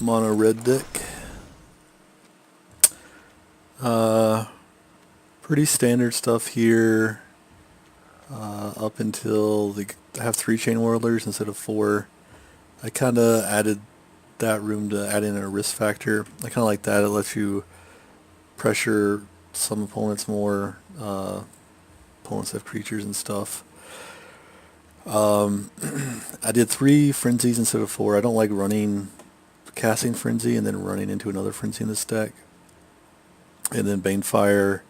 mono red deck. Pretty standard stuff here. Up until they have 3 chain whirlers instead of 4. I kind of added that room to add in a risk factor. I kind of like that. It lets you pressure some opponents more. Opponents have creatures and stuff. I did 3 frenzies instead of 4. I don't like casting frenzy and then running into another frenzy in this deck. And then Banefire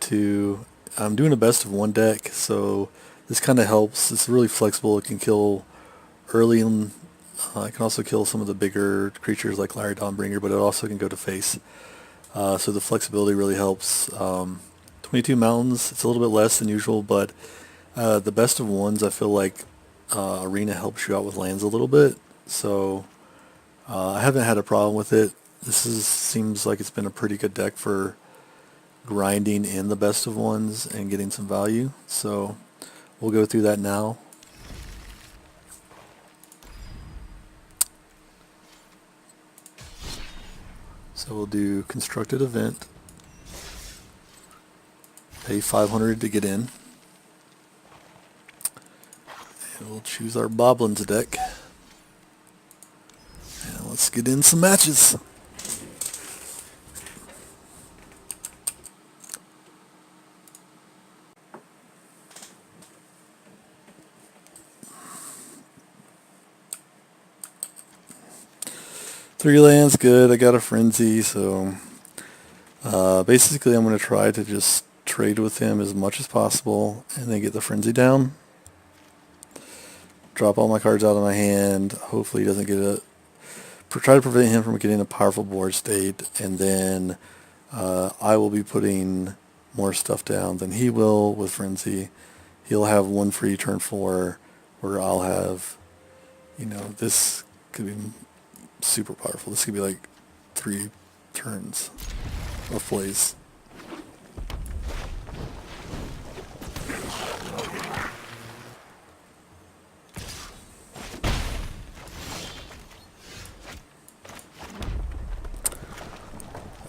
2. I'm doing a best of 1 deck, so this kind of helps. It's really flexible. It can kill early, and it can also kill some of the bigger creatures like Larry Dawnbringer, but it also can go to face. So the flexibility really helps. 22 mountains. It's a little bit less than usual, but the best of 1s, I feel like Arena helps you out with lands a little bit. So I haven't had a problem with it. Seems like it's been a pretty good deck for grinding in the best of 1s and getting some value. So we'll go through that now. So we'll do constructed event. Pay 500 to get in. And we'll choose our Boblins deck. And let's get in some matches. Three lands, good. I got a frenzy, so basically I'm going to try to just trade with him as much as possible and then get the frenzy down. Drop all my cards out of my hand. Hopefully he doesn't get a... Try to prevent him from getting a powerful board state, and then I will be putting more stuff down than he will with frenzy. He'll have 1 free turn 4, where I'll have, this could be super powerful. This could be like 3 turns of plays.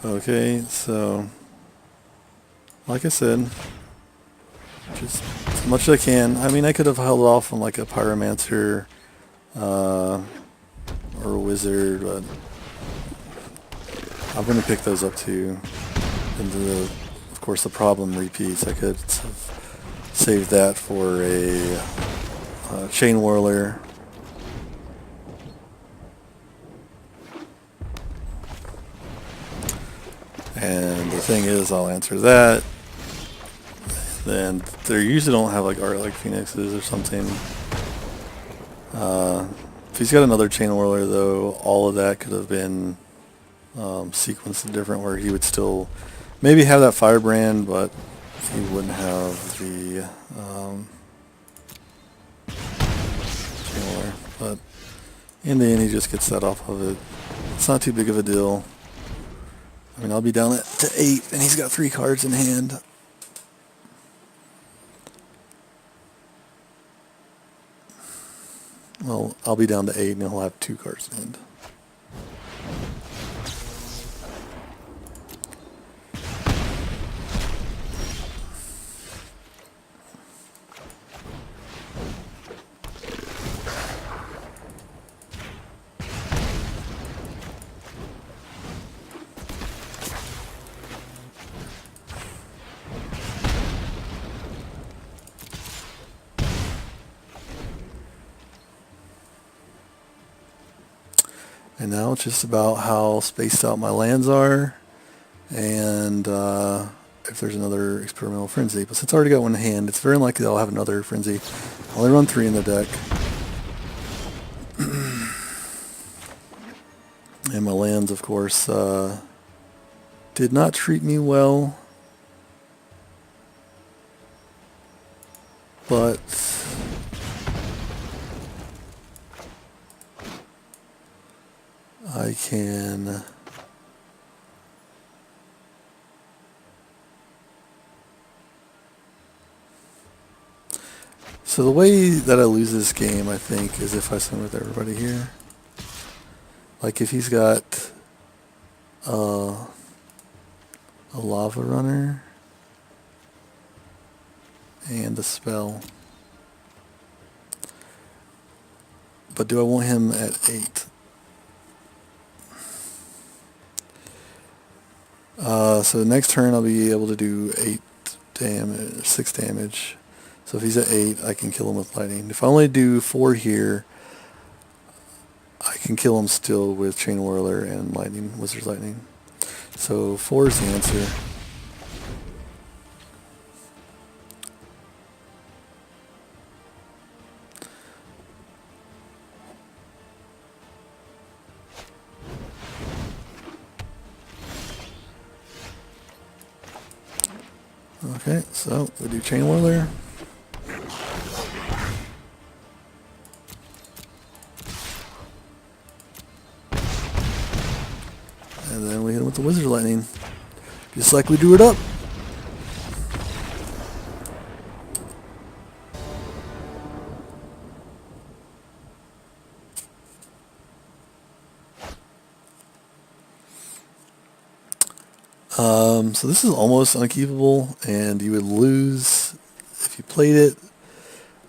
Okay, so like I said, just as much as I can. I mean, I could have held off on like a Pyromancer or a Wizard, but I'm going to pick those up too. And of course, the problem repeats. I could have saved that for a Chain Whirler. And the thing is, I'll answer that. Then they usually don't have like art like Phoenixes or something. If he's got another Chain Whirler, though, all of that could have been sequenced different, where he would still maybe have that Firebrand, but he wouldn't have the Chain Whirler. But in the end, he just gets that off of it. It's not too big of a deal. I mean, I'll be down to 8, and he's got 3 cards in hand. Well, I'll be down to 8, and he'll have 2 cards in hand. And now it's just about how spaced out my lands are, and if there's another Experimental Frenzy. But since I already got one in hand, it's very likely I'll have another Frenzy. I only run 3 in the deck. And my lands, of course, did not treat me well. But I can so the way that I lose this game, I think, is if I swing with everybody here. Like if he's got a lava runner and a spell. But do I want him at 8? So next turn I'll be able to do 8 damage, 6 damage. So if he's at 8, I can kill him with lightning. If I only do 4 here, I can kill him still with Chain Whirler and Lightning, Wizard's Lightning. So 4 is the answer. Okay, so we do Chain Whirler. And then we hit him with the Wizard Lightning. Just like we drew it up. So this is almost unkeepable, and you would lose if you played it.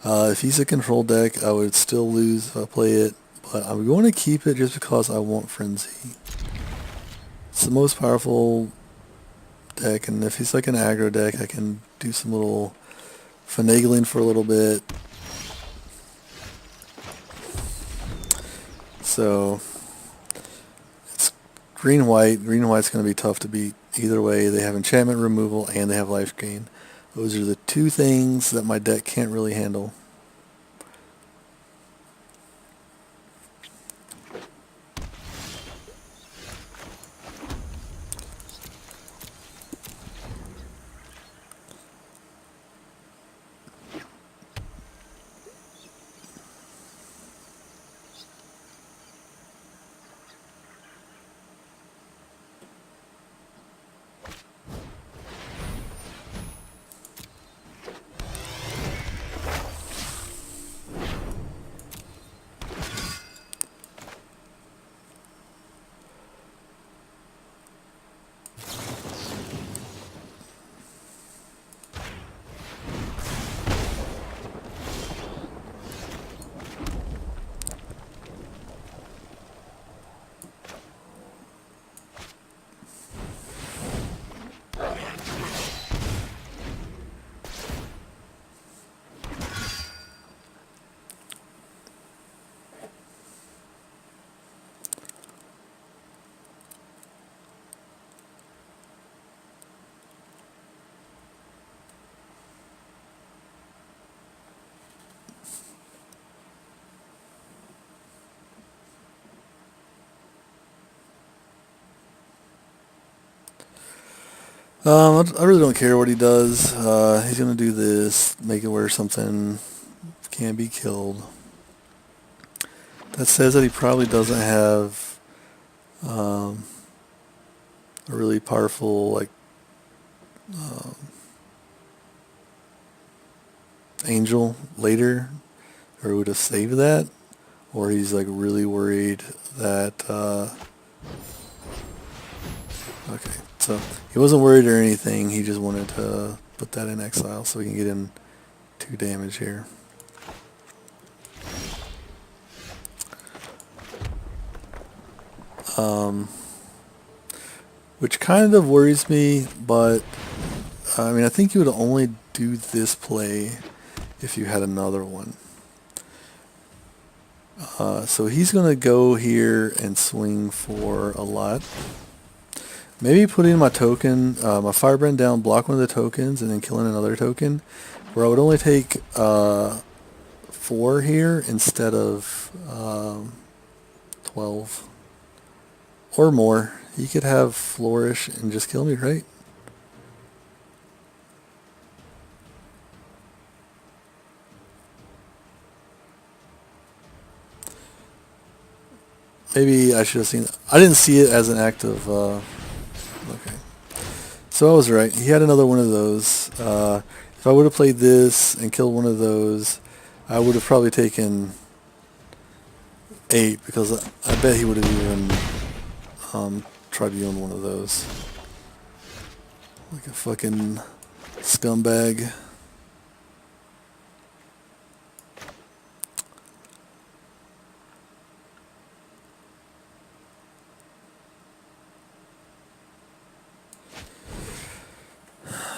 If he's a control deck, I would still lose if I play it, but I'm going to keep it just because I want Frenzy. It's the most powerful deck, and if he's like an aggro deck, I can do some little finagling for a little bit. So it's green-white. Green-white's going to be tough to beat either way. They have enchantment removal and they have life gain. Those are the two things that my deck can't really handle. I really don't care what he does. He's going to do this, make it where something can be killed. That says that he probably doesn't have a really powerful, like, angel later, or would have saved that, or he's like really worried that, okay, so he wasn't worried or anything, he just wanted to put that in exile so we can get in 2 damage here. Which kind of worries me, but I mean, I think you would only do this play if you had another one. So he's going to go here and swing for a lot. Maybe putting my token, my Firebrand down, block one of the tokens, and then killing another token, where I would only take 4 here instead of 12 or more. He could have Flourish and just kill me, right? Maybe I should have seen. I didn't see it as an act of. Okay, so I was right. He had another one of those. If I would have played this and killed one of those, I would have probably taken 8 because I bet he would have even tried to own one of those. Like a fucking scumbag.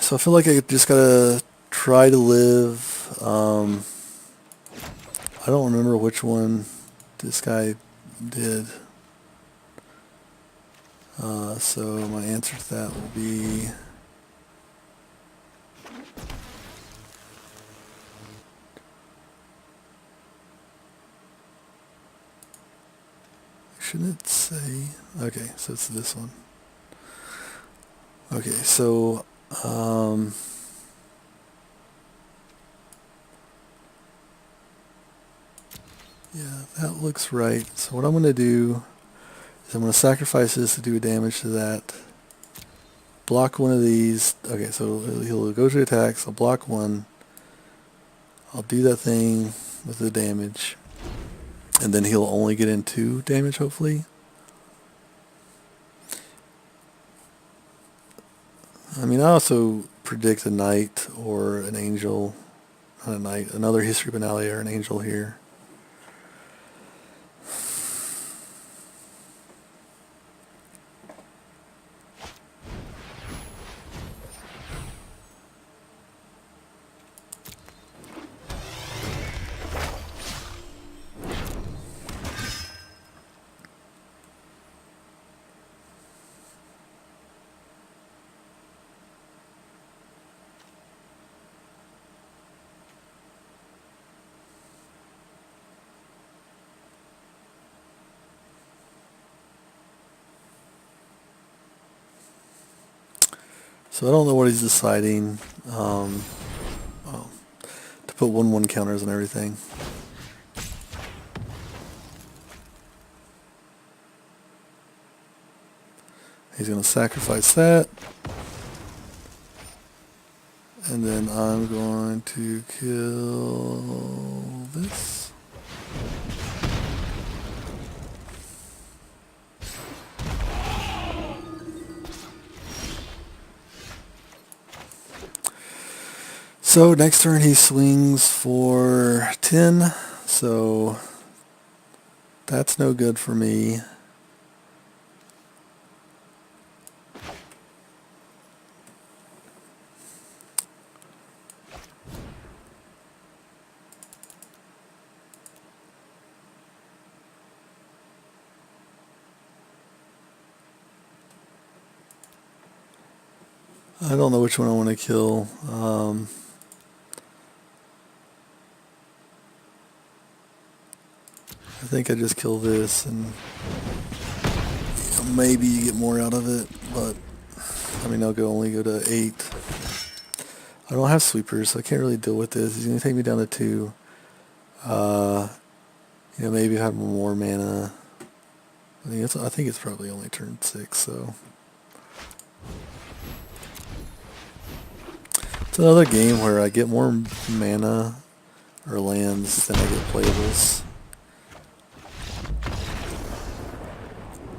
So I feel like I just gotta try to live. I don't remember which one this guy did. So my answer to that will be shouldn't it say? Okay, so it's this one. Okay, so yeah, that looks right. So what I'm going to do is I'm going to sacrifice this to do damage to that. Block one of these. Okay, so he'll go to attacks. I'll block one. I'll do that thing with the damage. And then he'll only get in 2 damage, hopefully. I mean, I also predict a knight or an angel. Not a knight, another history finale or an angel here. So I don't know what he's deciding. To put 1/1 counters and everything. He's going to sacrifice that. And then I'm going to kill this. So next turn he swings for 10, so that's no good for me. I don't know which one I want to kill. I think I just kill this and maybe you get more out of it, but I mean I'll only go to 8. I don't have sweepers, so I can't really deal with this. He's going to take me down to 2. Maybe have more mana. I think it's probably only turn 6, so it's another game where I get more mana or lands than I get playables.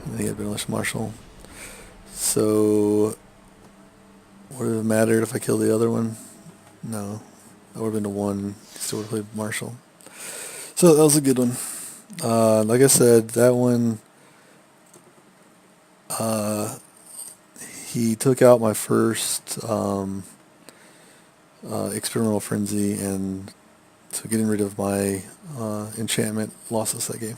And they get Banished Marshal. So would it have mattered if I killed the other one? No. That would have been a 1. Still would have played Marshal. So that was a good one. Like I said, that one, he took out my first experimental frenzy, and so getting rid of my enchantment lost us that game.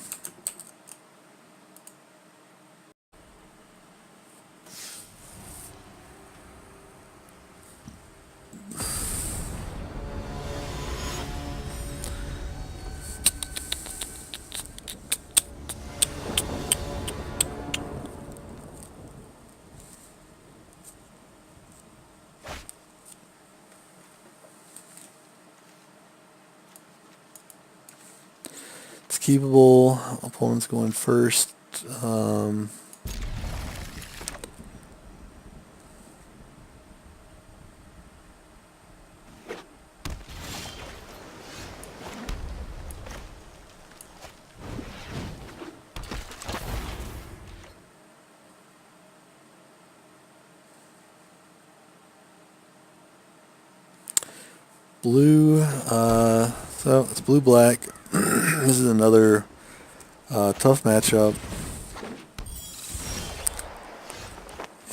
It's keepable. Opponent's going first. blue. So it's blue-black. This is another tough matchup.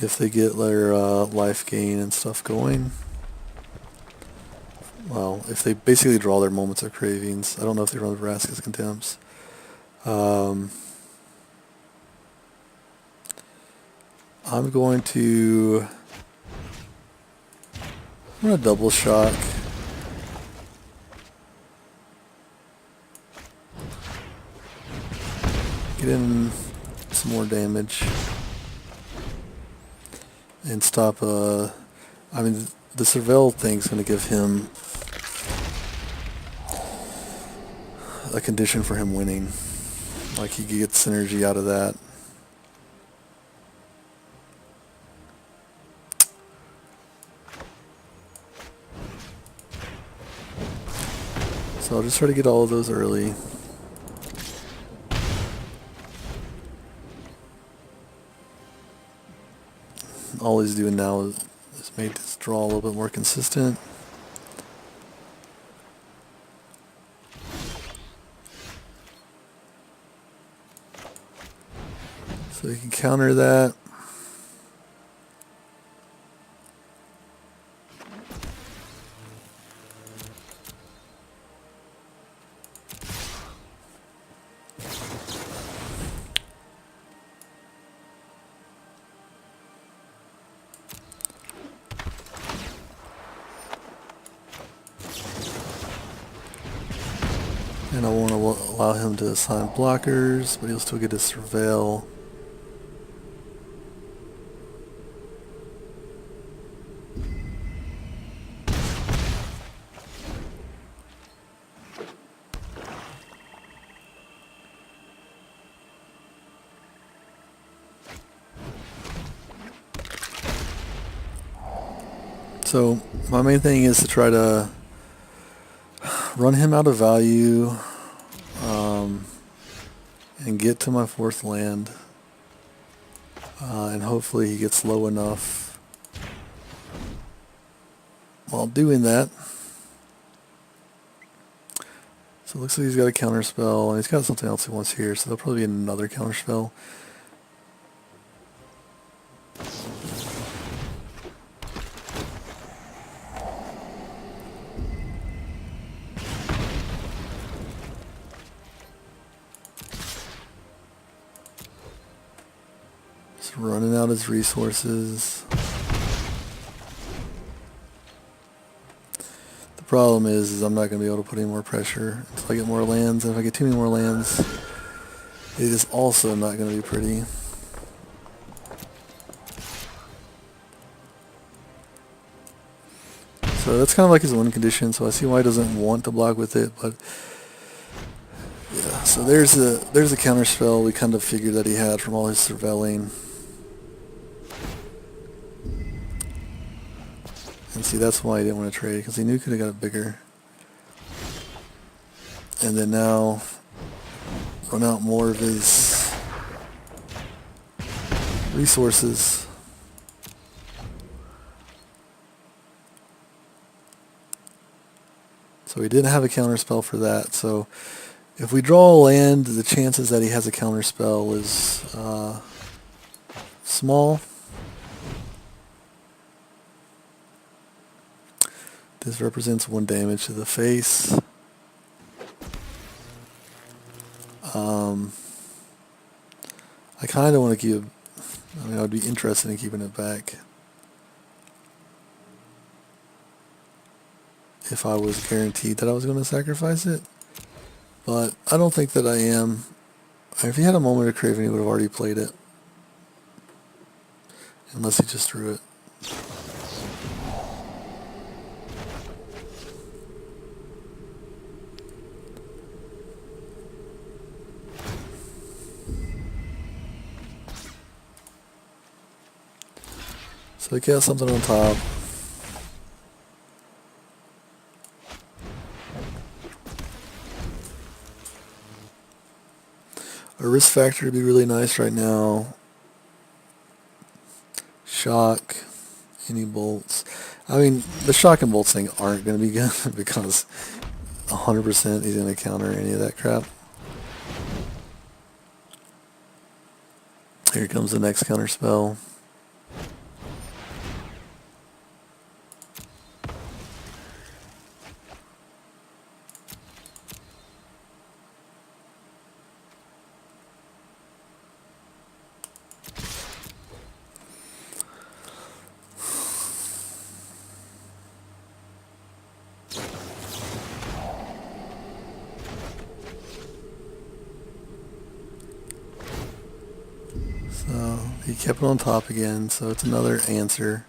If they get their life gain and stuff going. Well, if they basically draw their Moments of Cravings. I don't know if they run Vraska's Contempts. I'm going to double shock. Get in some more damage. And stop, I mean, the Surveil thing's going to give him a condition for him winning. Like, he gets synergy out of that. So I'll just try to get all of those early. All he's doing now is make this draw a little bit more consistent. So you can counter that. And I want to allow him to assign blockers, but he'll still get his Surveil. So my main thing is to try to run him out of value and get to my 4th land, and hopefully he gets low enough while doing that. So it looks like he's got a counter spell, and he's got something else he wants here, so there'll probably be another counter spell. Running out his resources. The problem is I'm not going to be able to put any more pressure until I get more lands, and if I get too many more lands, it is also not going to be pretty. So that's kind of like his win condition, so I see why he doesn't want to block with it, but yeah, so there's a counter spell we kind of figured that he had from all his surveilling. And see, that's why he didn't want to trade, because he knew he could have got it bigger. And then now, run out more of his resources. So he didn't have a counter spell for that. So if we draw a land, the chances that he has a counter spell is small. This represents 1 damage to the face. I kind of want to keep, I mean, I would be interested in keeping it back if I was guaranteed that I was going to sacrifice it. But I don't think that I am. If he had a Moment of Craving, he would have already played it. Unless he just drew it. So he got something on top. A risk factor would be really nice right now. Shock Any bolts? I mean, the shock and bolts thing aren't going to be good because 100% he's going to counter any of that crap. Here comes the next counter spell. So he kept it on top again, so it's another answer.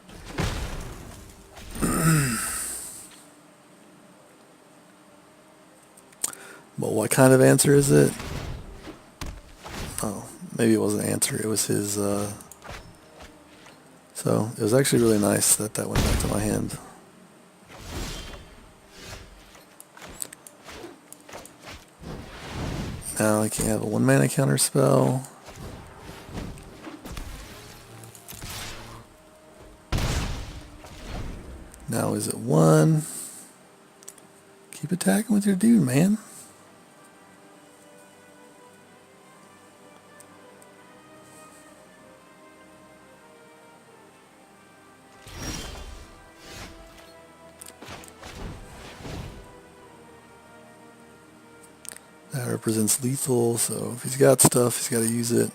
But what kind of answer is it? Oh, maybe it wasn't an answer, it was his, so it was actually really nice that that went back to my hand. Now I can't have a 1 mana counter spell. Now is it 1? Keep attacking with your dude, man. That represents lethal, so if he's got stuff, he's got to use it.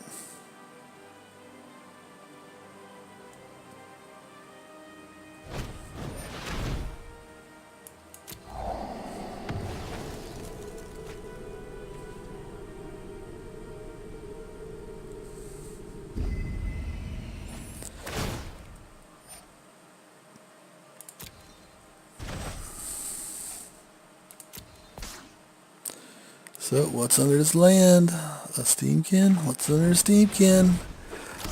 So, what's under this land? A steamkin? What's under a steamkin?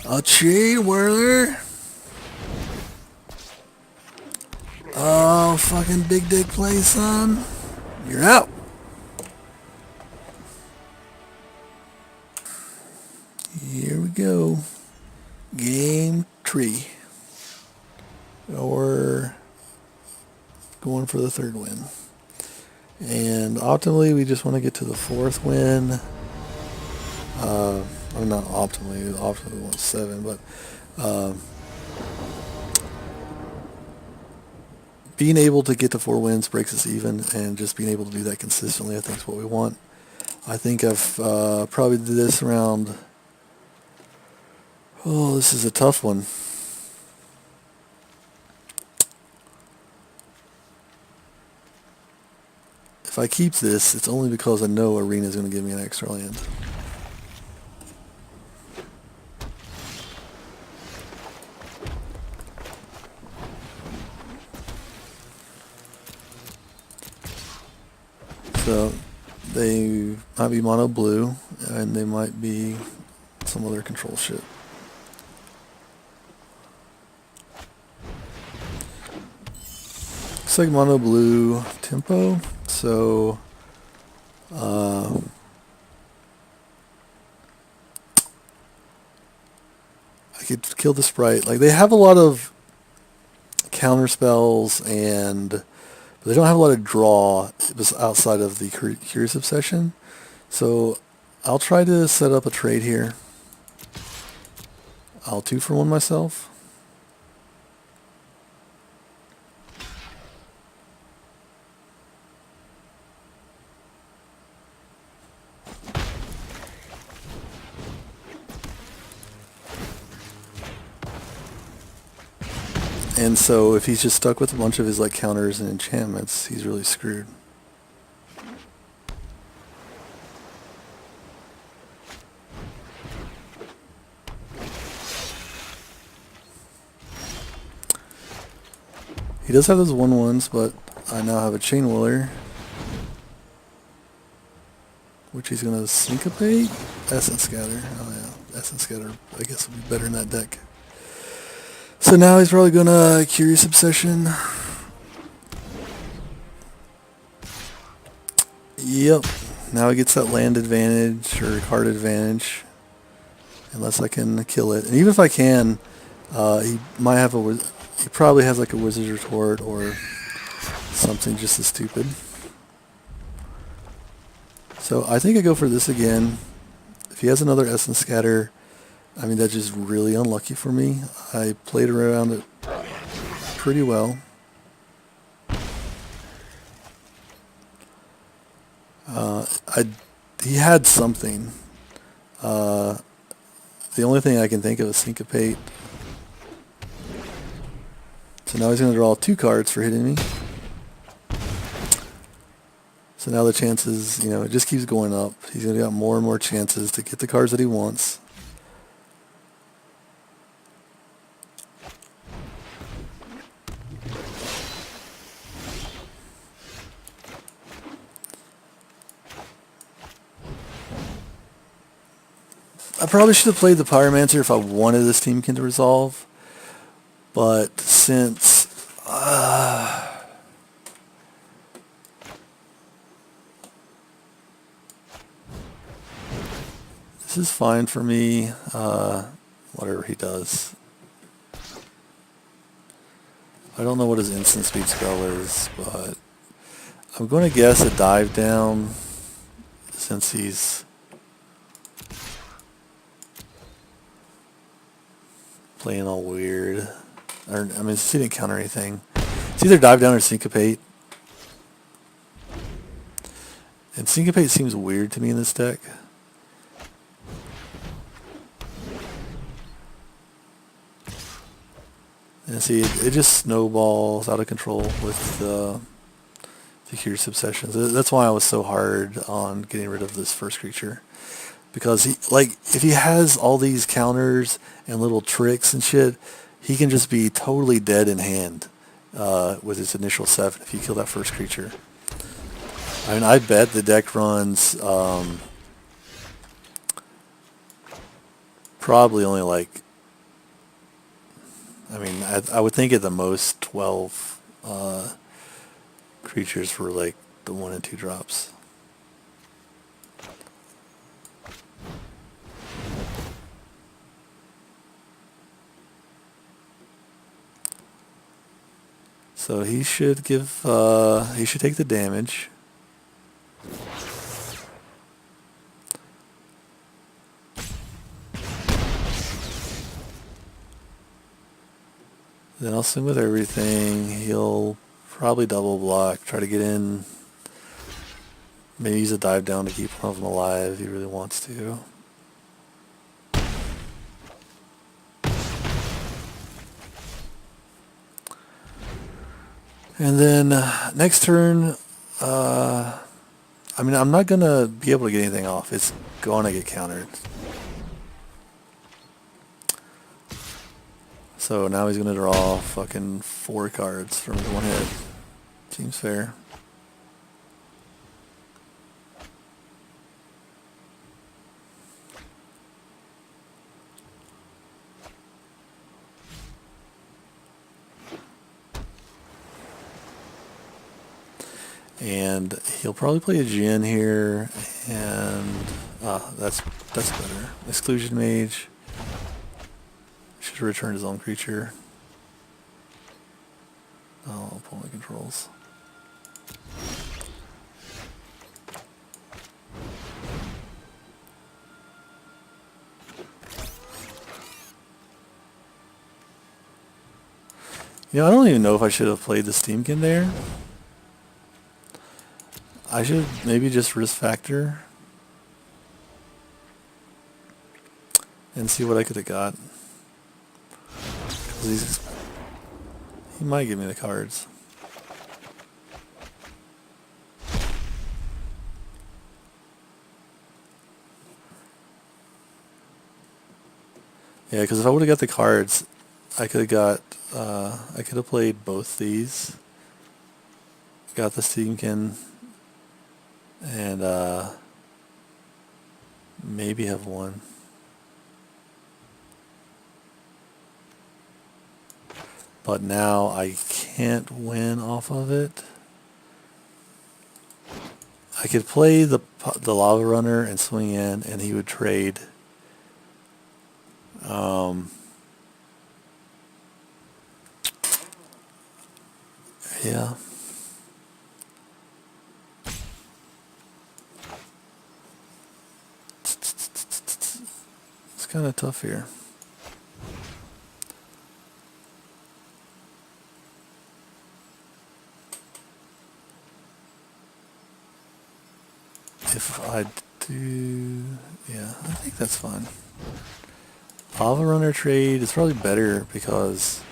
A Chain Whirler? Oh, fucking big dick play, son. You're out. Here we go. Game 3. Or going for the 3rd win. And optimally, we just want to get to the 4th win. Or not optimally. Optimally, we want 7, but being able to get to 4 wins breaks us even, and just being able to do that consistently, I think, is what we want. I think I've probably did this around. Oh, this is a tough one. If I keep this, it's only because I know Arena is going to give me an extra land. So they might be mono blue, and they might be some other control shit. Looks like mono blue tempo. So, I could kill the sprite. Like, they have a lot of counter spells, but they don't have a lot of draw outside of the Curious Obsession. So, I'll try to set up a trade here. I'll 2-for-1 myself. And so if he's just stuck with a bunch of his like counters and enchantments, he's really screwed. He does have those 1/1s, but I now have a Chain Whirler, which he's going to syncopate. Essence Scatter. Oh yeah, Essence Scatter I guess would be better in that deck. So now he's probably going to Curious Obsession. Yep. Now he gets that land advantage or card advantage. Unless I can kill it. And even if I can, he might have he probably has like a Wizard's Retort or something just as stupid. So I think I go for this again. If he has another Essence Scatter, I mean, that's just really unlucky for me. I played around it pretty well. He had something. The only thing I can think of is Syncopate. So now he's going to draw 2 cards for hitting me. So now the chances, you know, it just keeps going up. He's going to get more and more chances to get the cards that he wants. I probably should have played the Pyromancer if I wanted this teamkin to resolve. But since... this is fine for me, whatever he does. I don't know what his instant speed spell is, but I'm going to guess a dive down since he's playing all weird. Or, I mean, he didn't counter anything. It's either dive down or Syncopate. And Syncopate seems weird to me in this deck. And see, it just snowballs out of control with the Curious Obsessions. That's why I was so hard on getting rid of this first creature. Because he, like, if he has all these counters and little tricks and shit, he can just be totally dead in hand with his initial 7 if you kill that first creature. I mean, I bet the deck runs probably only like, I mean, I would think at the most 12 creatures for like the 1 and 2 drops. So he should give, he should take the damage. Then I'll swing with everything. He'll probably double block, try to get in. Maybe use a dive down to keep one of them alive if he really wants to. And then next turn, I mean, I'm not going to be able to get anything off. It's going to get countered. So now he's going to draw fucking 4 cards from the 1 hit. Seems fair. And he'll probably play a Djinn here, and that's better. Exclusion Mage. Should return his own creature. Oh, opponent controls. You know, I don't even know if I should have played the Steamkin there. I should maybe just risk factor and see what I could have got. He might give me the cards. Yeah, because if I would have got the cards, I could have got, I could have played both these. Got the Steamkin. And maybe have won. But now I can't win off of it. I could play the Lava Runner and swing in, and he would trade. Yeah. It's kind of tough here. If I do, yeah, I think that's fine. Lava Runner trade is probably better because,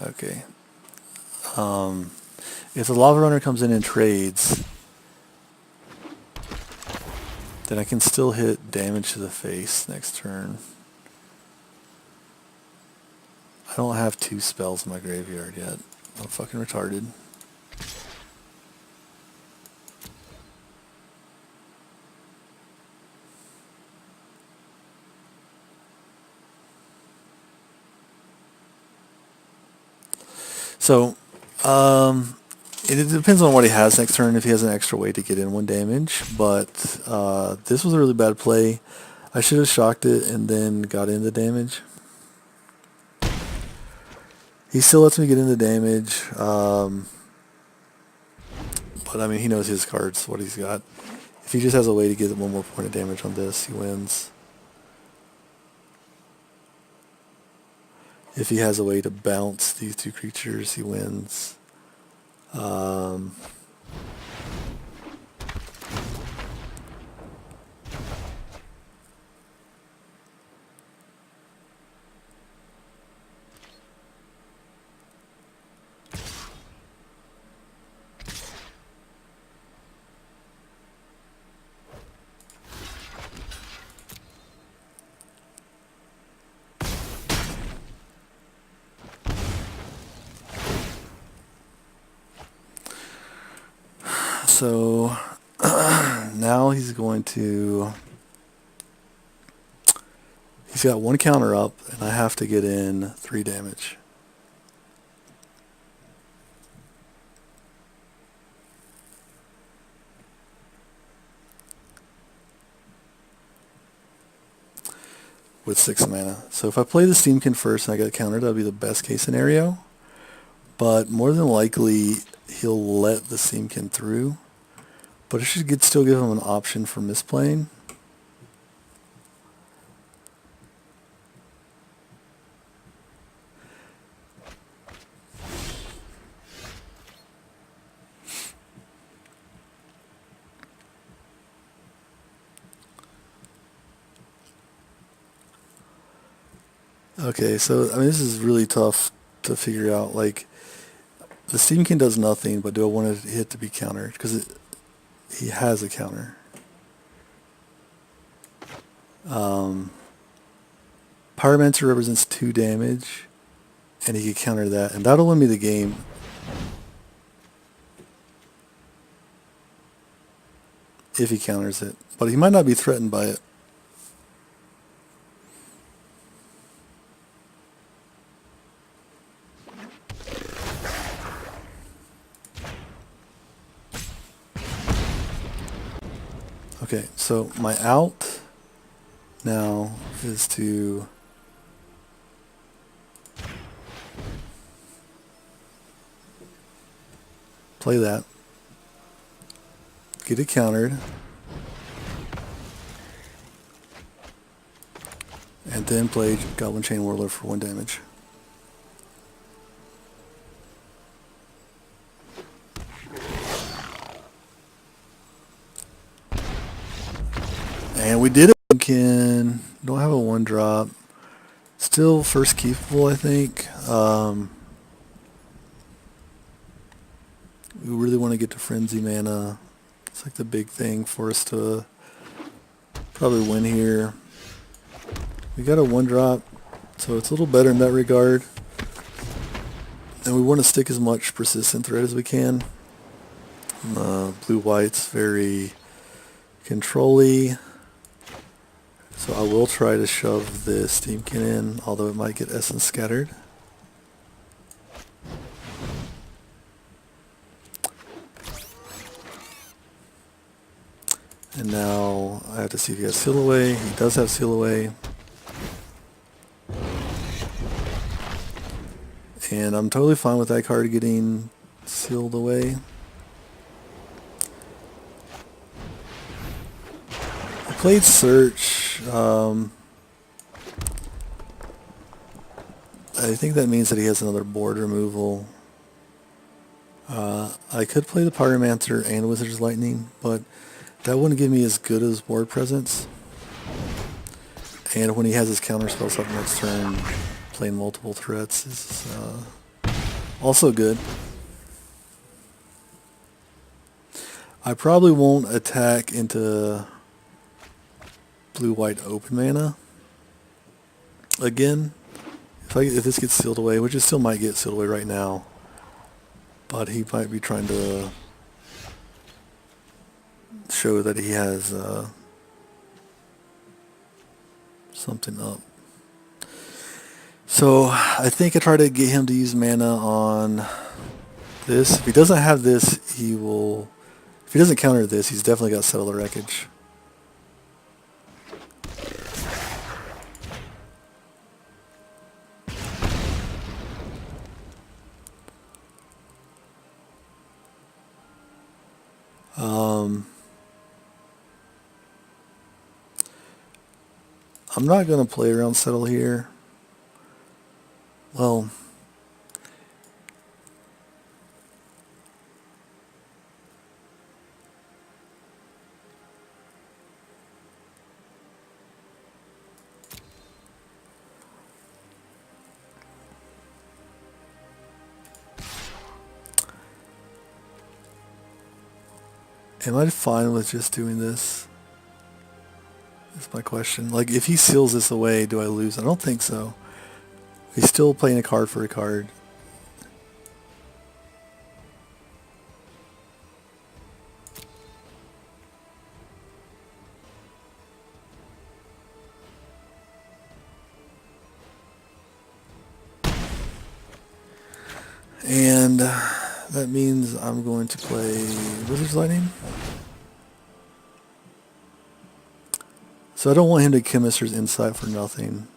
okay, if the Lava Runner comes in and trades, then I can still hit damage to the face next turn. I don't have 2 spells in my graveyard yet. I'm fucking retarded. So, it depends on what he has next turn, if he has an extra way to get in 1 damage, but this was a really bad play. I should have shocked it and then got in the damage. He still lets me get in the damage, but I mean, he knows his cards, what he's got. If he just has a way to get 1 more point of damage on this, he wins. If he has a way to bounce these 2 creatures, he wins. So now he's going to, he's got 1 counter up, and I have to get in 3 damage. With 6 mana. So if I play the Steamkin first and I get countered, that'll be the best case scenario. But more than likely, he'll let the Steamkin through. But I should still give him an option for misplaying. Okay, so I mean, this is really tough to figure out. Like, the Steamkin does nothing, but do I want to hit to be countered? Because he has a counter. Pyromancer represents 2 damage, and he can counter that, and that'll win me the game. If he counters it. But he might not be threatened by it. Okay, so my out now is to play that, get it countered, and then play Goblin Chain Whirler for 1 damage. And we did it. Don't have a 1-drop. Still first keepable, I think. We really want to get to Frenzy mana. It's like the big thing for us to probably win here. We got a 1-drop, so it's a little better in that regard. And we want to stick as much persistent threat as we can. Blue-white's very control-y. So I will try to shove this Steamkin in, although it might get Essence scattered. And now I have to see if he has Seal Away. He does have Seal Away. And I'm totally fine with that card getting sealed away. I played Search. I think that means that he has another board removal. I could play the Pyromancer and Wizard's Lightning, but that wouldn't give me as good as board presence. And when he has his counter spells up next turn, playing multiple threats is also good. I probably won't attack into blue-white open mana again. If this gets sealed away, which it still might get sealed away right now, but he might be trying to show that he has something up. So I think I try to get him to use mana on this. If he doesn't have this, he will... If he doesn't counter this, he's definitely got Settle the Wreckage. I'm not going to play around Settle here. Well, am I fine with just doing this? That's my question. Like, if he seals this away, do I lose? I don't think so. He's still playing a card for a card. And that means I'm going to play Wizard's Lightning. So I don't want him to Chemister's Insight for nothing.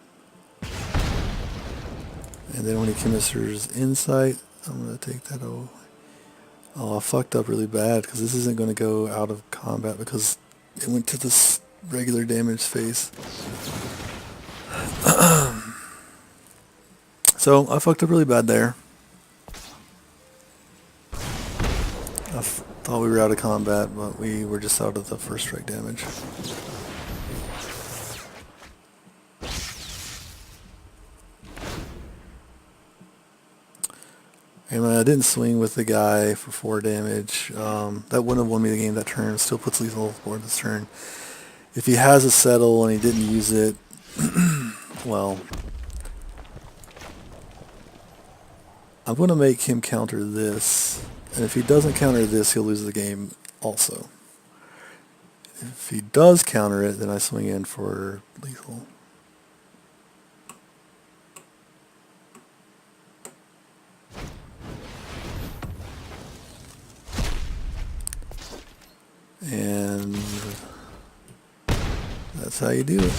And then when he Chemister's Insight, I'm going to take that away. Oh, I fucked up really bad because this isn't going to go out of combat because it went to this regular damage phase. So I fucked up really bad there. I thought we were out of combat, but we were just out of the first strike damage. And I didn't swing with the guy for 4 damage. That wouldn't have won me the game that turn. It still puts lethal on the board this turn. If he has a Settle and he didn't use it, well, I'm going to make him counter this. And if he doesn't counter this, he'll lose the game also. If he does counter it, then I swing in for lethal. And that's how you do it.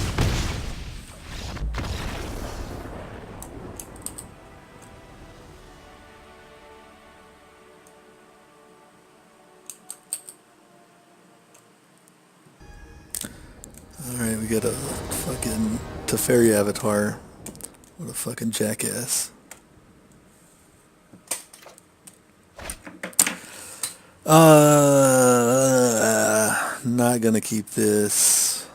Alright, we got a fucking Teferi avatar. What a fucking jackass. Not gonna keep this.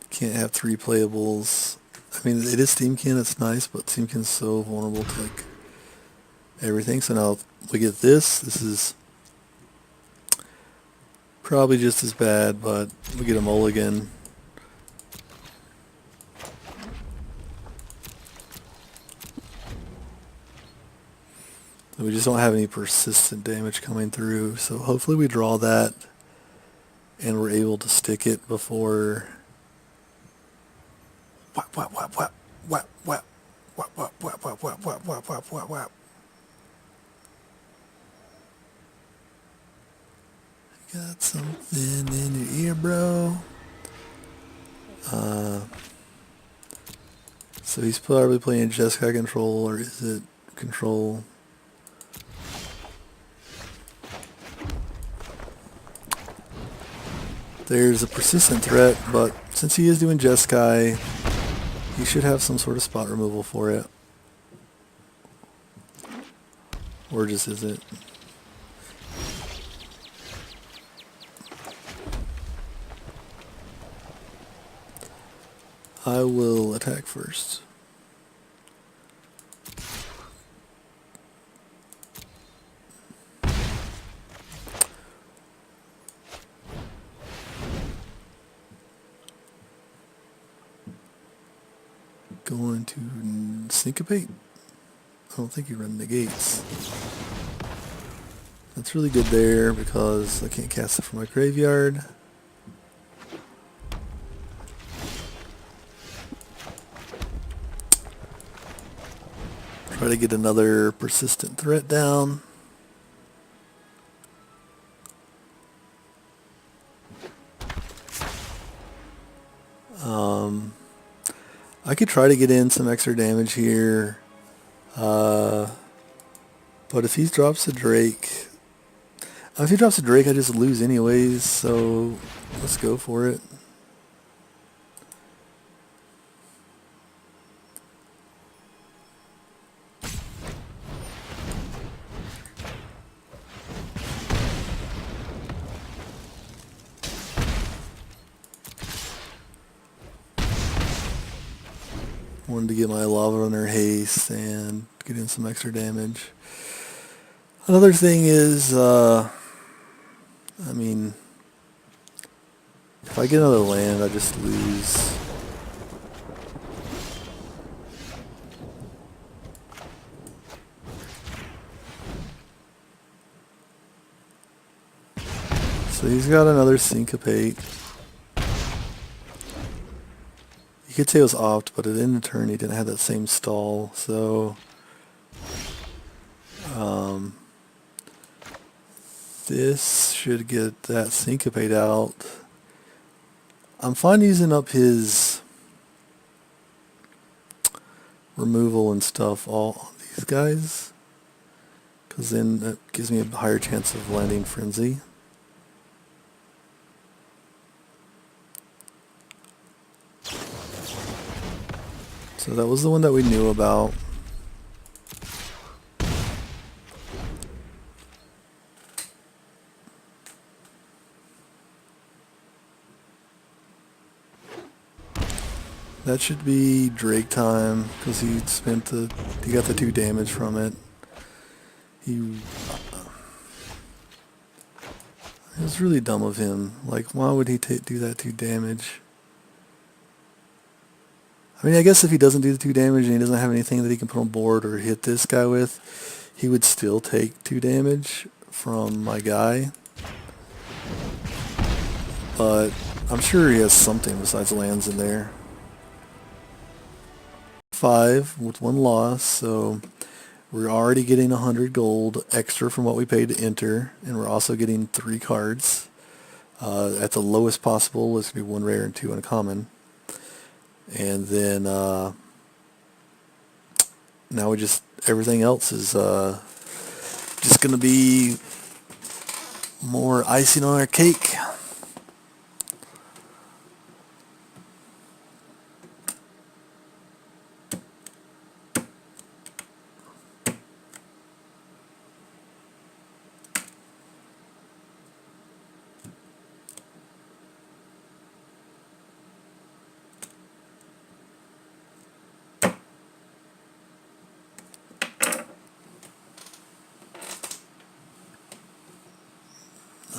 Can't have 3 playables. I mean, it is Steamkin, it's nice, but Steamkin's so vulnerable to like everything. So now we get this. This is probably just as bad, but we get a mulligan. We just don't have any persistent damage coming through, so hopefully we draw that and we're able to stick it before. Whap, whap, whap, whap, whap, whap, whap, whap, whap, whap, whap, whap, whap, whap, whap, whap. Got something in your ear, bro. So he's probably playing Jeskai control, or is it control? There's a persistent threat, but since he is doing Jeskai, he should have some sort of spot removal for it. Or just isn't. I will attack first. Going to syncopate. I don't think you run negates. That's really good there because I can't cast it from my graveyard. Try to get another persistent threat down. I could try to get in some extra damage here. But if he drops a Drake... if he drops a Drake, I just lose anyways, so let's go for it. Wanted to get my Lava Runner haste and get in some extra damage. Another thing is, I mean, if I get another land, I just lose. So he's got another Syncopate. You could say it was opt, but at the end of the turn he didn't have that same stall, so this should get that Syncopate out. I'm fine using up his removal and stuff, all these guys, because then that gives me a higher chance of landing Frenzy. So that was the one that we knew about. That should be Drake time, because he got the 2 damage from it. It was really dumb of him. Like, why would he do that 2 damage? I mean, I guess if he doesn't do the 2 damage and he doesn't have anything that he can put on board or hit this guy with, he would still take 2 damage from my guy. But I'm sure he has something besides lands in there. 5 with 1 loss, so we're already getting 100 gold extra from what we paid to enter, and we're also getting 3 cards. At the lowest possible, it's going to be 1 rare and 2 uncommon. And then now we everything else is just going to be more icing on our cake.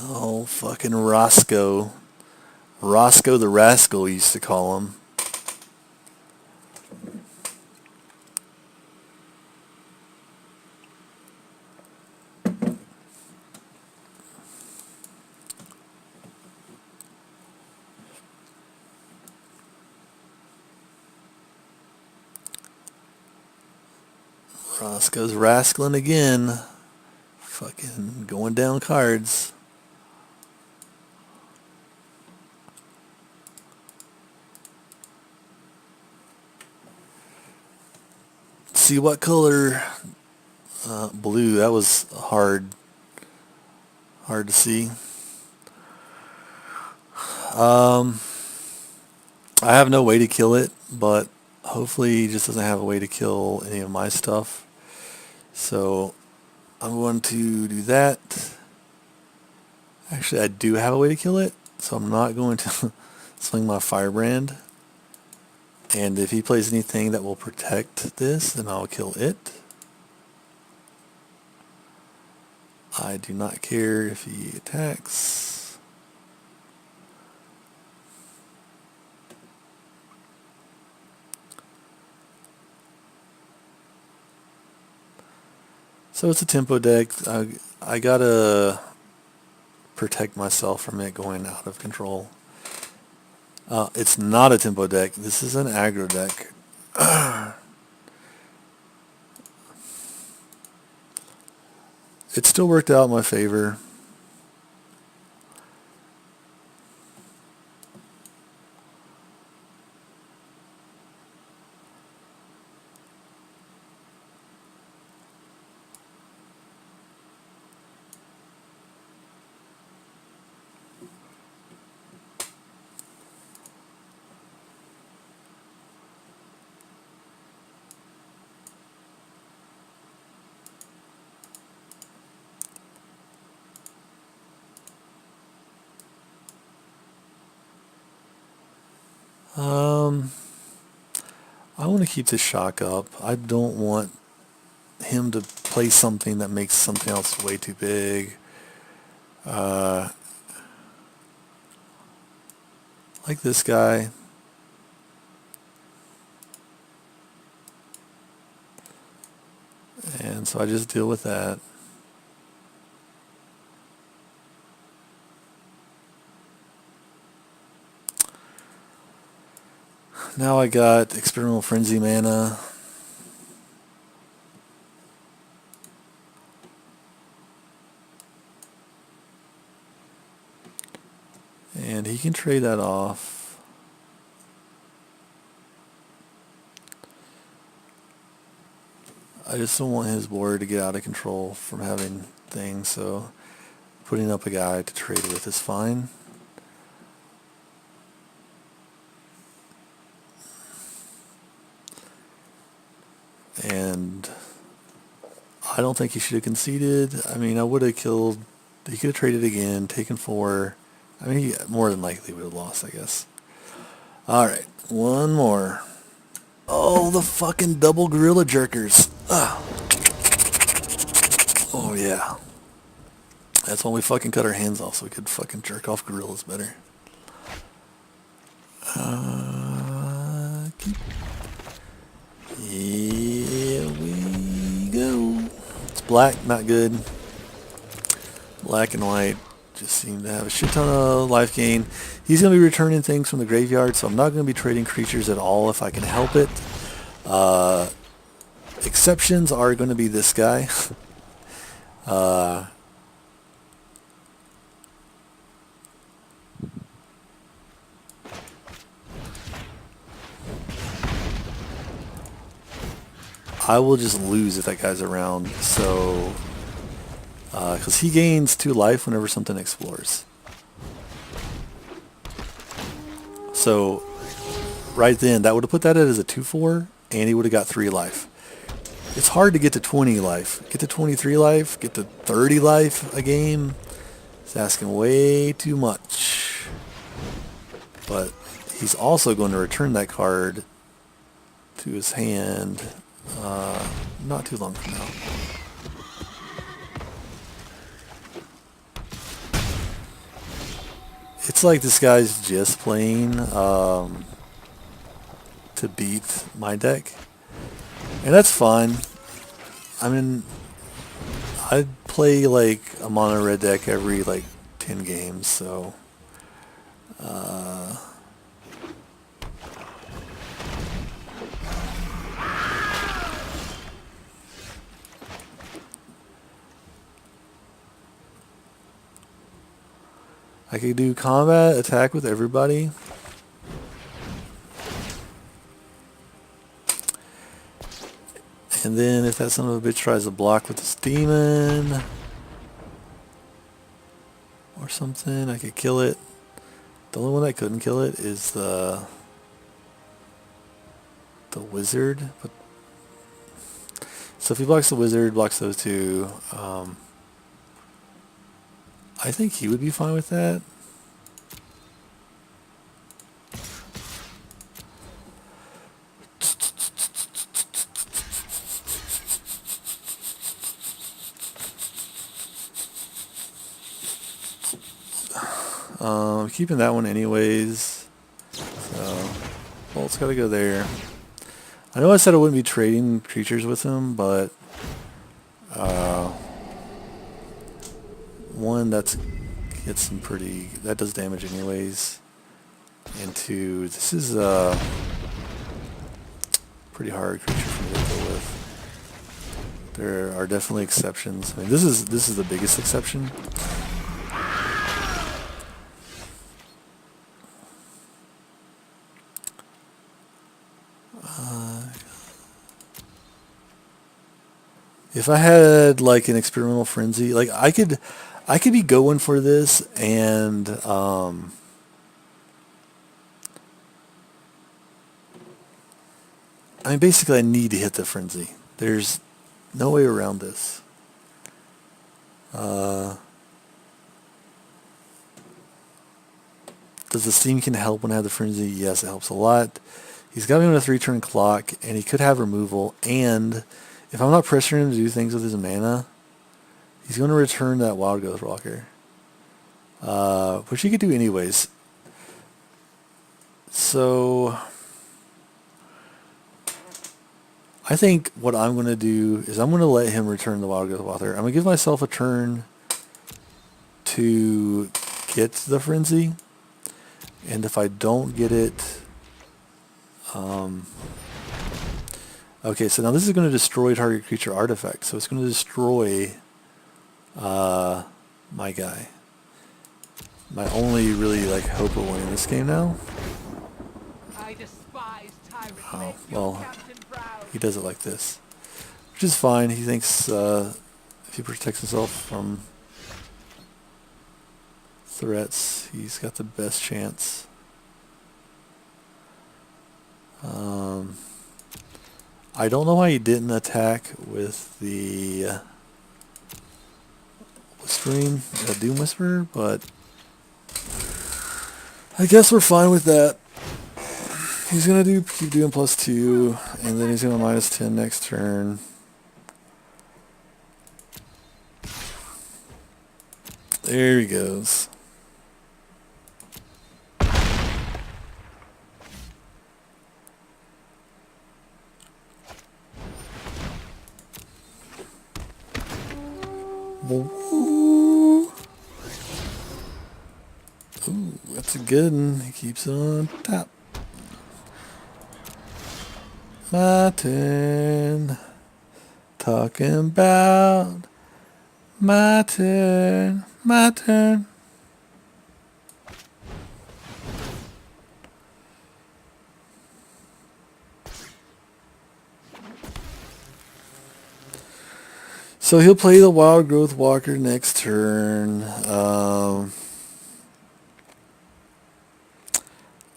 Oh, fucking Roscoe. Roscoe the Rascal used to call him. Roscoe's rascaling again. Fucking going down cards. see what color. Blue. That was hard to see. I have no way to kill it, but hopefully he just doesn't have a way to kill any of my stuff. So I'm going to do that. Actually, I do have a way to kill it, so I'm not going to swing my firebrand. And if he plays anything that will protect this, then I'll kill it. I do not care if he attacks. So it's a tempo deck. I gotta protect myself from it going out of control. It's not a tempo deck. This is an aggro deck. It still worked out in my favor. I want to keep the shock up. I don't want him to play something that makes something else way too big. Like this guy. And so I just deal with that. Now I got Experimental Frenzy mana. And he can trade that off. I just don't want his board to get out of control from having things, so putting up a guy to trade with is fine. And I don't think he should have conceded. I mean, I would have killed. He could have traded again, taken 4. I mean, he more than likely would have lost, I guess. All right, one more. Oh, the fucking double gorilla jerkers. Ugh. Oh, yeah. That's when we fucking cut our hands off so we could fucking jerk off gorillas better. Here we go. It's black, not good. Black and white just seem to have a shit ton of life gain. He's going to be returning things from the graveyard, so I'm not going to be trading creatures at all if I can help it. Exceptions are going to be this guy. I will just lose if that guy's around, so because he gains 2 life whenever something explores. So right then, that would have put that as a 2/4, and he would have got 3 life. It's hard to get to 20 life. Get to 23 life, get to 30 life a game. It's asking way too much. But he's also going to return that card to his hand not too long from now. It's like this guy's just playing to beat my deck. And that's fine. I mean, I play like a mono red deck every like 10 games, so I could do combat attack with everybody. And then if that son of a bitch tries to block with this demon or something, I could kill it. The only one that couldn't kill it is the wizard. But so if he blocks the wizard, blocks those two, I think he would be fine with that. Keeping that one anyways. So, bolt's got to go there. I know I said I wouldn't be trading creatures with him, but one, that does damage anyways. And two, this is a pretty hard creature for me to deal with. There are definitely exceptions. I mean, this is the biggest exception. If I had like an experimental frenzy, like I could be going for this, and I mean, basically I need to hit the frenzy. There's no way around this. Does the steam can help when I have the frenzy? Yes, it helps a lot. He's got me on a 3-turn clock, and he could have removal, and if I'm not pressuring him to do things with his mana, he's going to return that Wild Growth Walker, which he could do anyways. So I think what I'm going to do is I'm going to let him return the Wild Growth Walker. I'm going to give myself a turn to get the Frenzy, and if I don't get it... okay, so now this is going to destroy target creature artifact, so it's going to destroy my guy. My only really hope of winning this game now. I despise tyrants. Oh, well, he does it like this, which is fine. He thinks if he protects himself from threats, he's got the best chance. I don't know why he didn't attack with the Whispering, Doom Whisperer, but I guess we're fine with that. He's gonna keep doing +2, and then he's gonna -10 next turn. There he goes. Ooh, that's a good one. He keeps it on top. My turn. Talking about my turn. My turn. So he'll play the Wild Growth Walker next turn.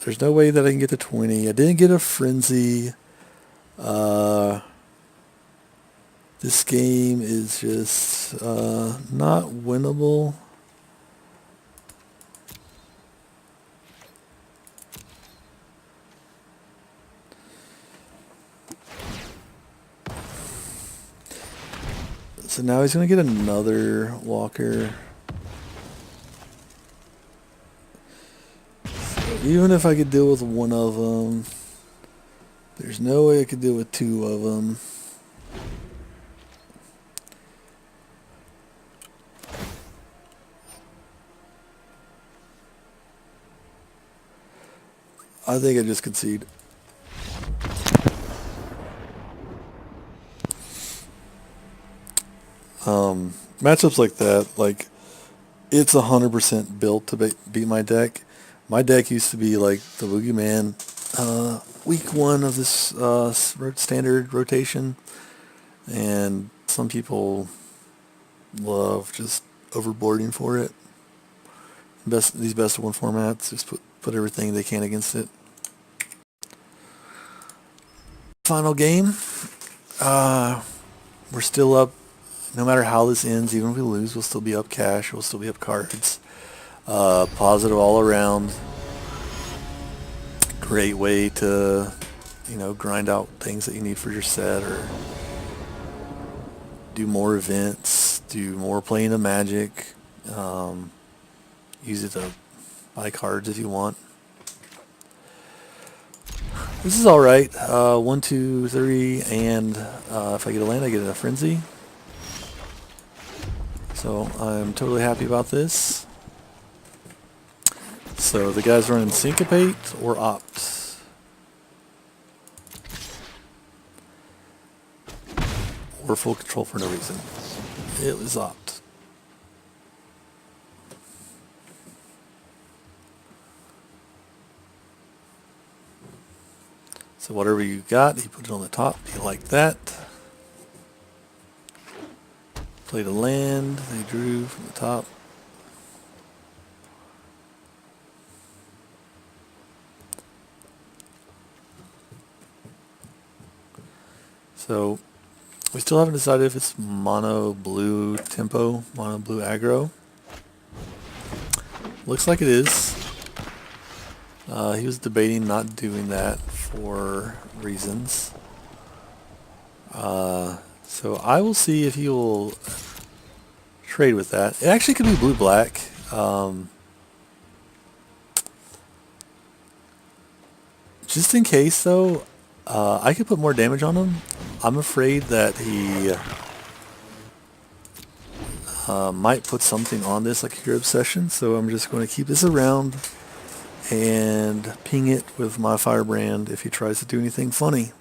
There's no way that I can get to 20. I didn't get a Frenzy. This game is just not winnable. So now he's going to get another Walker. Even if I could deal with one of them, there's no way I could deal with two of them. I think I just concede. Matchups like that, it's 100% built to beat my deck. My deck used to be like the Boogeyman week 1 of this standard rotation. and some people love just overboarding for it. These best of one formats just put everything they can against it. Final game. We're still up. No matter how this ends, even if we lose, we'll still be up cash. We'll still be up cards. Positive all around. Great way to, grind out things that you need for your set, or do more events, do more playing of Magic. Use it to buy cards if you want. This is alright. 1, 2, 3, and if I get a land, I get a Frenzy. So I'm totally happy about this. So the guy's running Syncopate or Opt. Or Full Control for no reason. It was Opt. So whatever you got, he put it on the top. You like that. Played a land. They drew from the top. So we still haven't decided if it's mono blue tempo, mono blue aggro. Looks like it is. He was debating not doing that for reasons. So I will see if he will trade with that. It actually could be blue-black. Just in case, though, I could put more damage on him. I'm afraid that he might put something on this, like a Hero Obsession, so I'm just going to keep this around and ping it with my Firebrand if he tries to do anything funny.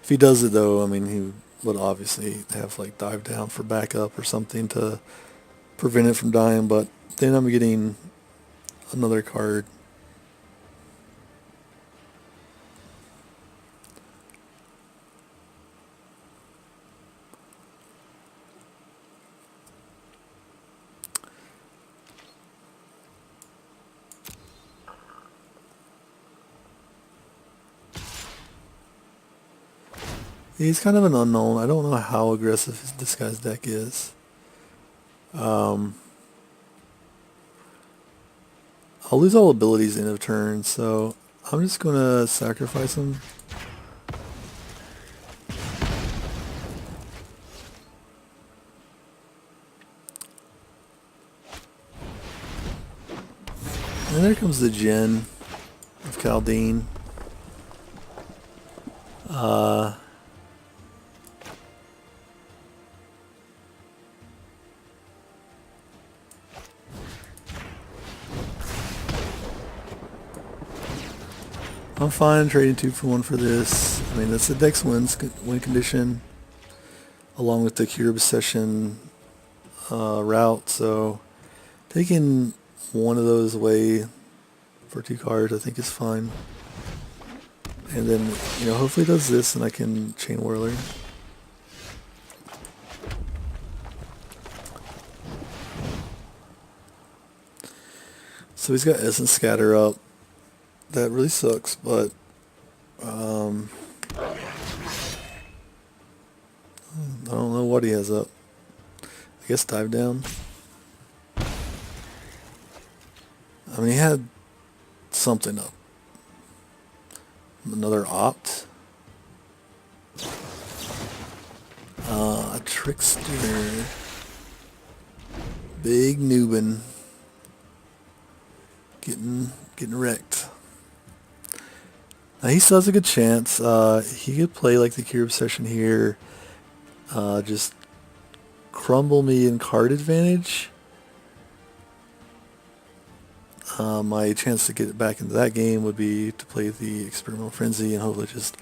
If he does it, though, I mean, he would obviously have like dive down for backup or something to prevent it from dying, but then I'm getting another card. He's kind of an unknown. I don't know how aggressive this guy's deck is. I'll lose all abilities end of turn, so I'm just going to sacrifice him. And there comes the Djinn of Kaldeen. I'm fine trading 2 for 1 for this. I mean, that's the deck's win condition, along with the Cure Obsession route. So taking one of those away for 2 cards, I think is fine. And then, hopefully it does this, and I can Chain Whirler. So he's got Essence Scatter up. That really sucks, but I don't know what he has up. I guess Dive Down. I mean, he had something up. Another Opt. A Trickster. Big Nubin. Getting wrecked. Now he still has a good chance. He could play like the Cure Obsession here. Just crumble me in card advantage. My chance to get back into that game would be to play the Experimental Frenzy and hopefully just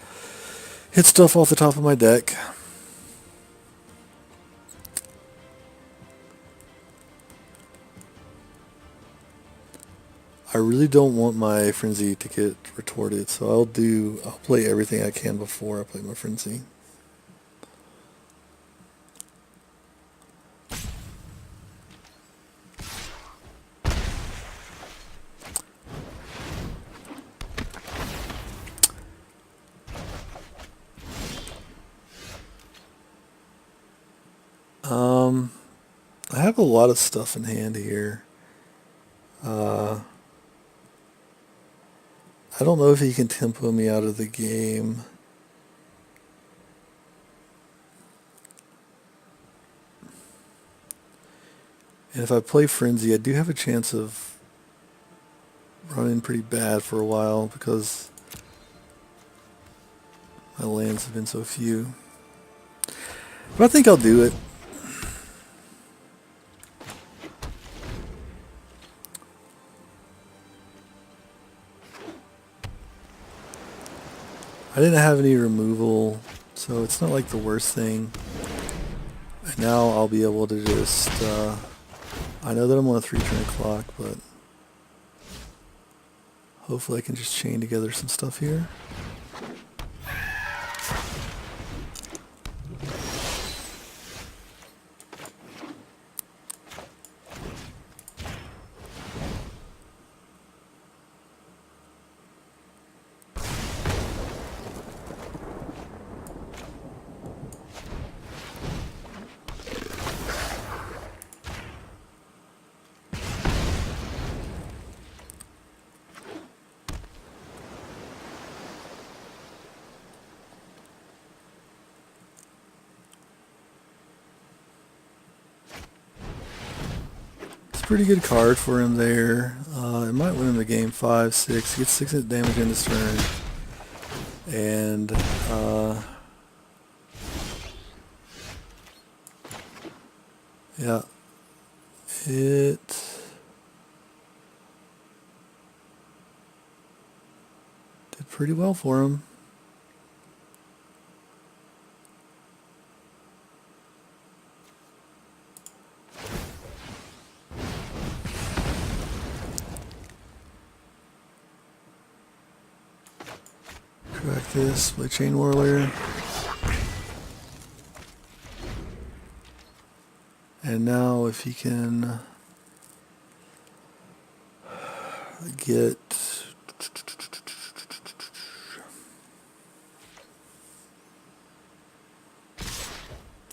hit stuff off the top of my deck. I really don't want my Frenzy to get retorted, so I'll play everything I can before I play my Frenzy. I have a lot of stuff in hand here. I don't know if he can tempo me out of the game. And if I play Frenzy, I do have a chance of running pretty bad for a while because my lands have been so few. But I think I'll do it. I didn't have any removal, so it's not like the worst thing. And now I'll be able to just, I know that I'm on a 3-turn clock, but hopefully I can just chain together some stuff here. Pretty good card for him there. It might win him the game 5-6. He gets 6 damage in this turn. And yeah, it did pretty well for him. Crack this, play Chain Whirler. And now if he can get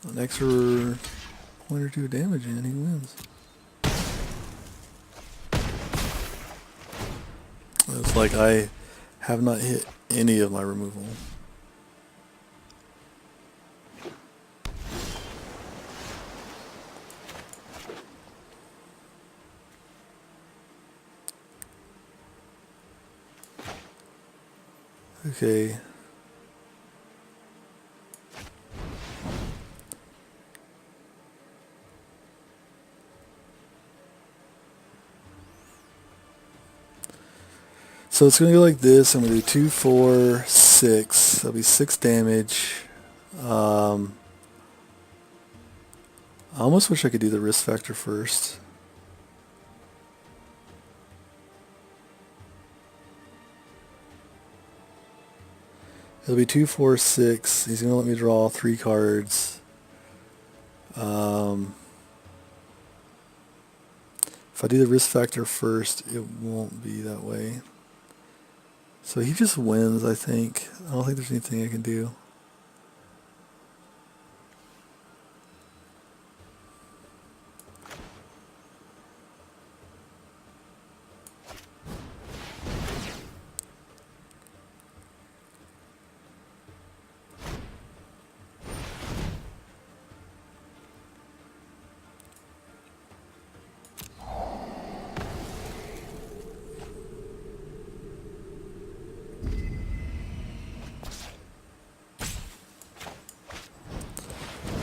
an extra point or two of damage in, he wins. It's like I have not hit any of my removal. Okay. So it's going to go like this. I'm going to do 2, 4, 6. That'll be 6 damage. I almost wish I could do the risk factor first. It'll be 2, 4, 6. He's going to let me draw 3 cards. If I do the risk factor first, it won't be that way. So he just wins, I think. I don't think there's anything I can do.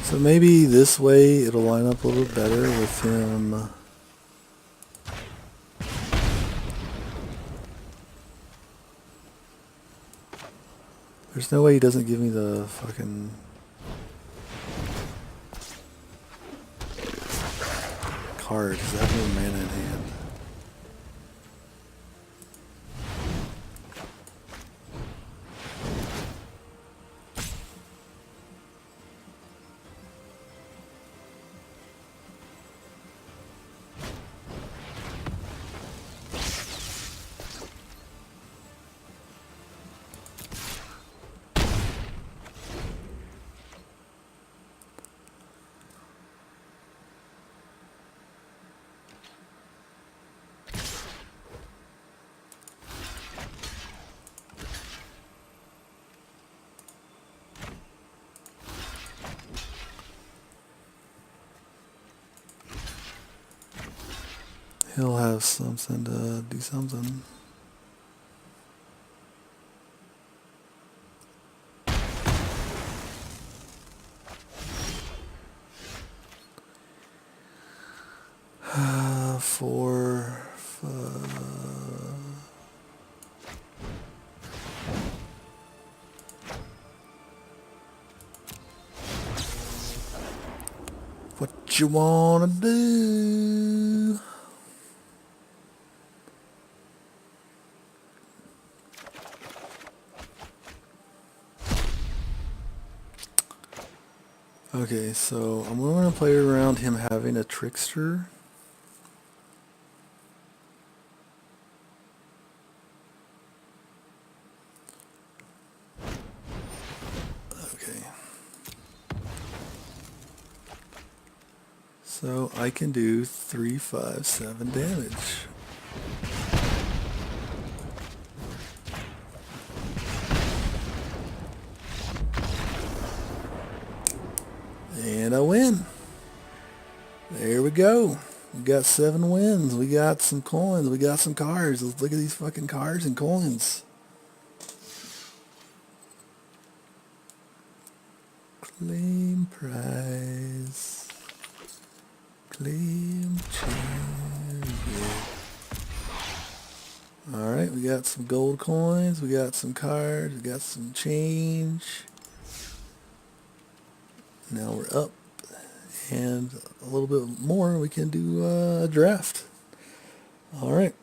So maybe this way it'll line up a little bit better with him. There's no way he doesn't give me the fucking card because I have no mana in hand. He'll have something to do something. Four, what you wanna do? Okay, so I'm going to play around him having a trickster. Okay. So I can do 3, 5, 7 damage. And I win. There we go. We got 7 wins. We got some coins. We got some cards. Let's look at these fucking cards and coins. Claim prize. Claim chariot. Alright, we got some gold coins. We got some cards. We got some change. Now we're up. And a little bit more, we can do a draft. All right.